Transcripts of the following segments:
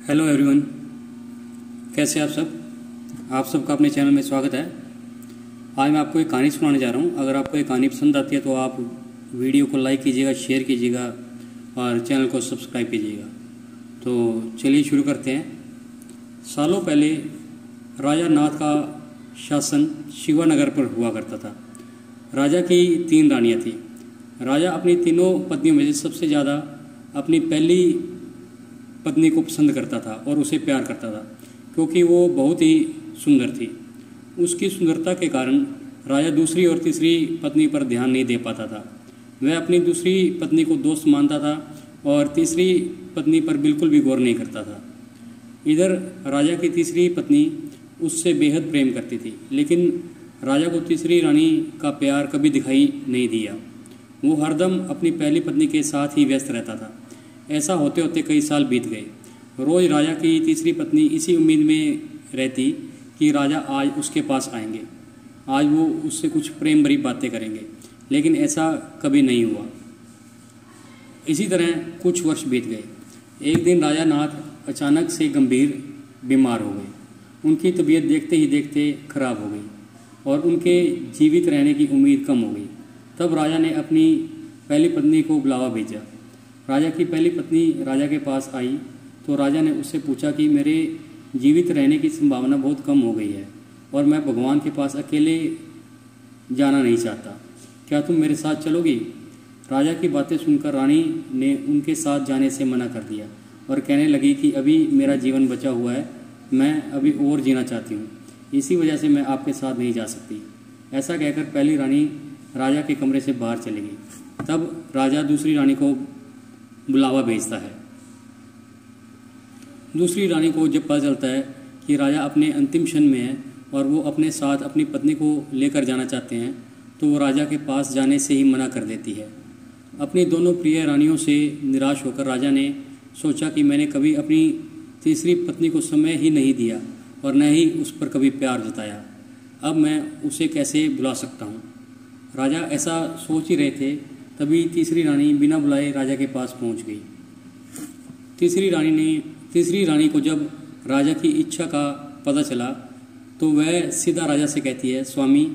Hello everyone, कैसे आप सब। आप सबका अपने चैनल में स्वागत है। आज मैं आपको एक कहानी सुनाने जा रहा हूँ। अगर आपको ये कहानी पसंद आती है तो आप वीडियो को लाइक कीजिएगा, शेयर कीजिएगा और चैनल को सब्सक्राइब कीजिएगा। तो चलिए शुरू करते हैं। सालों पहले राजा नाथ का शासन शिवानगर पर हुआ करता था। राजा की 3 रानियाँ थीं। राजा अपनी तीनों पत्नियों में से सबसे ज़्यादा अपनी पहली पत्नी को पसंद करता था और उसे प्यार करता था, क्योंकि वो बहुत ही सुंदर थी। उसकी सुंदरता के कारण राजा दूसरी और तीसरी पत्नी पर ध्यान नहीं दे पाता था। वह अपनी दूसरी पत्नी को दोस्त मानता था और तीसरी पत्नी पर बिल्कुल भी गौर नहीं करता था। इधर राजा की तीसरी पत्नी उससे बेहद प्रेम करती थी, लेकिन राजा को तीसरी रानी का प्यार कभी दिखाई नहीं दिया। वो हरदम अपनी पहली पत्नी के साथ ही व्यस्त रहता था। ऐसा होते होते कई साल बीत गए। रोज़ राजा की तीसरी पत्नी इसी उम्मीद में रहती कि राजा आज उसके पास आएंगे, आज वो उससे कुछ प्रेम भरी बातें करेंगे, लेकिन ऐसा कभी नहीं हुआ। इसी तरह कुछ वर्ष बीत गए। एक दिन राजा नाथ अचानक से गंभीर बीमार हो गए। उनकी तबीयत देखते ही देखते खराब हो गई और उनके जीवित रहने की उम्मीद कम हो गई। तब राजा ने अपनी पहली पत्नी को बुलावा भेजा। राजा की पहली पत्नी राजा के पास आई तो राजा ने उससे पूछा कि मेरे जीवित रहने की संभावना बहुत कम हो गई है और मैं भगवान के पास अकेले जाना नहीं चाहता, क्या तुम मेरे साथ चलोगी। राजा की बातें सुनकर रानी ने उनके साथ जाने से मना कर दिया और कहने लगी कि अभी मेरा जीवन बचा हुआ है, मैं अभी और जीना चाहती हूँ, इसी वजह से मैं आपके साथ नहीं जा सकती। ऐसा कहकर पहली रानी राजा के कमरे से बाहर चली गई। तब राजा दूसरी रानी को बुलावा भेजता है। दूसरी रानी को जब पता चलता है कि राजा अपने अंतिम क्षण में है और वो अपने साथ अपनी पत्नी को लेकर जाना चाहते हैं, तो वो राजा के पास जाने से ही मना कर देती है। अपनी दोनों प्रिय रानियों से निराश होकर राजा ने सोचा कि मैंने कभी अपनी तीसरी पत्नी को समय ही नहीं दिया और न ही उस पर कभी प्यार जताया, अब मैं उसे कैसे बुला सकता हूँ। राजा ऐसा सोच ही रहे थे, तभी तीसरी रानी बिना बुलाए राजा के पास पहुँच गई। तीसरी रानी को जब राजा की इच्छा का पता चला तो वह सीधा राजा से कहती है, स्वामी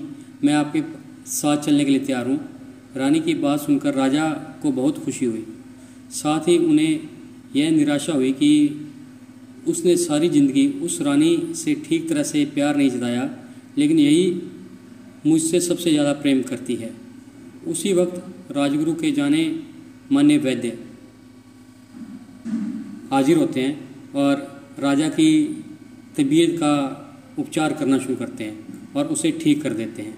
मैं आपके साथ चलने के लिए तैयार हूँ। रानी की बात सुनकर राजा को बहुत खुशी हुई। साथ ही उन्हें यह निराशा हुई कि उसने सारी ज़िंदगी उस रानी से ठीक तरह से प्यार नहीं जताया, लेकिन यही मुझसे सबसे ज़्यादा प्रेम करती है। उसी वक्त राजगुरु के जाने माने वैद्य हाजिर होते हैं और राजा की तबीयत का उपचार करना शुरू करते हैं और उसे ठीक कर देते हैं।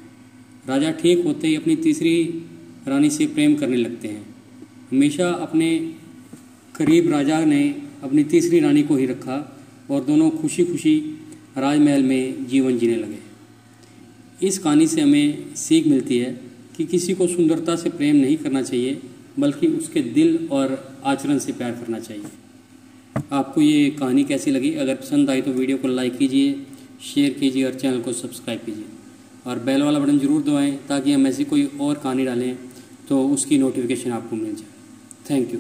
राजा ठीक होते ही अपनी तीसरी रानी से प्रेम करने लगते हैं। हमेशा अपने करीब राजा ने अपनी तीसरी रानी को ही रखा और दोनों खुशी खुशी राजमहल में जीवन जीने लगे। इस कहानी से हमें सीख मिलती है कि किसी को सुंदरता से प्रेम नहीं करना चाहिए, बल्कि उसके दिल और आचरण से प्यार करना चाहिए। आपको ये कहानी कैसी लगी? अगर पसंद आई तो वीडियो को लाइक कीजिए, शेयर कीजिए और चैनल को सब्सक्राइब कीजिए और बेल वाला बटन ज़रूर दबाएं ताकि हम ऐसी कोई और कहानी डालें तो उसकी नोटिफिकेशन आपको मिल जाए। Thank you.